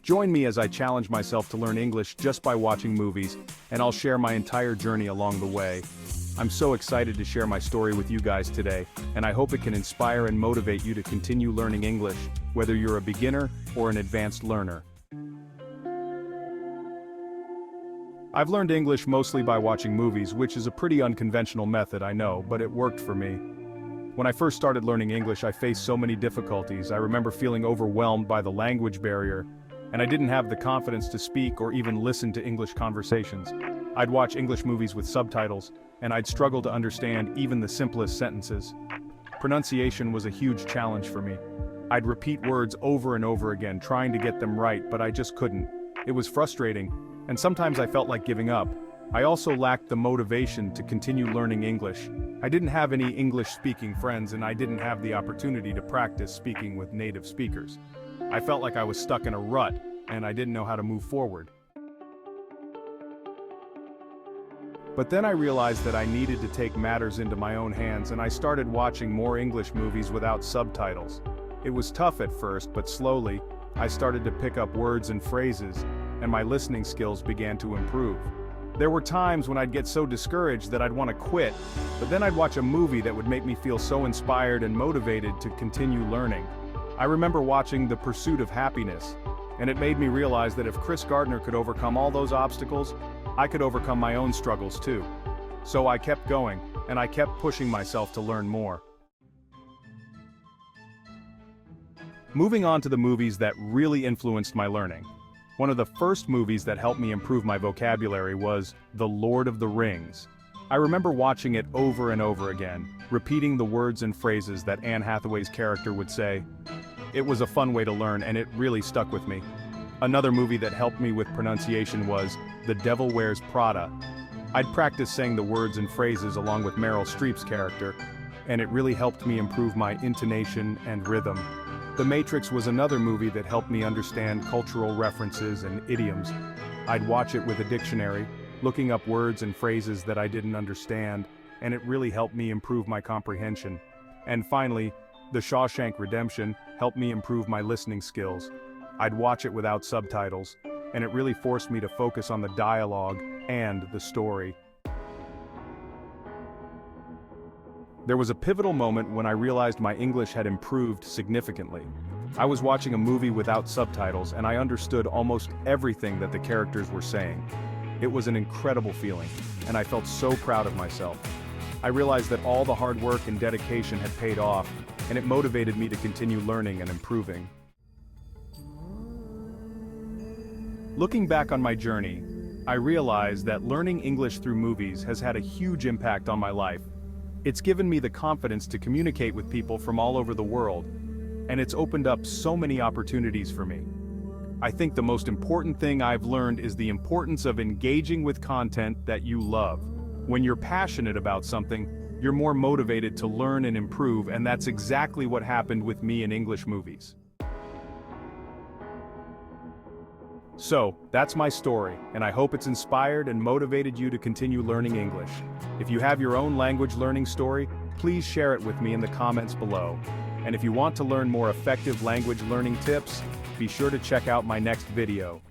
Join me as I challenge myself to learn English just by watching movies, and I'll share my entire journey along the way. I'm so excited to share my story with you guys today, and I hope it can inspire and motivate you to continue learning English, whether you're a beginner or an advanced learner. I've learned English mostly by watching movies, which is a pretty unconventional method, I know, but it worked for me. When I first started learning English, I faced so many difficulties. I remember feeling overwhelmed by the language barrier, and I didn't have the confidence to speak or even listen to English conversations. I'd watch English movies with subtitles, and I'd struggle to understand even the simplest sentences. Pronunciation was a huge challenge for me. I'd repeat words over and over again, trying to get them right, but I just couldn't. It was frustrating, and sometimes I felt like giving up. I also lacked the motivation to continue learning English. I didn't have any English-speaking friends, and I didn't have the opportunity to practice speaking with native speakers. I felt like I was stuck in a rut, and I didn't know how to move forward. But then I realized that I needed to take matters into my own hands, and I started watching more English movies without subtitles. It was tough at first, but slowly, I started to pick up words and phrases, and my listening skills began to improve. There were times when I'd get so discouraged that I'd want to quit, but then I'd watch a movie that would make me feel so inspired and motivated to continue learning. I remember watching The Pursuit of Happiness, and it made me realize that if Chris Gardner could overcome all those obstacles, I could overcome my own struggles too. So I kept going, and I kept pushing myself to learn more. Moving on to the movies that really influenced my learning. One of the first movies that helped me improve my vocabulary was The Lord of the Rings. I remember watching it over and over again, repeating the words and phrases that Anne Hathaway's character would say. It was a fun way to learn, and it really stuck with me. Another movie that helped me with pronunciation was The Devil Wears Prada. I'd practice saying the words and phrases along with Meryl Streep's character, and it really helped me improve my intonation and rhythm. The Matrix was another movie that helped me understand cultural references and idioms. I'd watch it with a dictionary, looking up words and phrases that I didn't understand, and it really helped me improve my comprehension. And finally, The Shawshank Redemption helped me improve my listening skills. I'd watch it without subtitles, and it really forced me to focus on the dialogue and the story. There was a pivotal moment when I realized my English had improved significantly. I was watching a movie without subtitles, and I understood almost everything that the characters were saying. It was an incredible feeling, and I felt so proud of myself. I realized that all the hard work and dedication had paid off, and it motivated me to continue learning and improving. Looking back on my journey, I realized that learning English through movies has had a huge impact on my life. It's given me the confidence to communicate with people from all over the world, and it's opened up so many opportunities for me. I think the most important thing I've learned is the importance of engaging with content that you love. When you're passionate about something, you're more motivated to learn and improve, and that's exactly what happened with me in English movies. So, that's my story, and I hope it's inspired and motivated you to continue learning English. If you have your own language learning story, please share it with me in the comments below. And if you want to learn more effective language learning tips, be sure to check out my next video.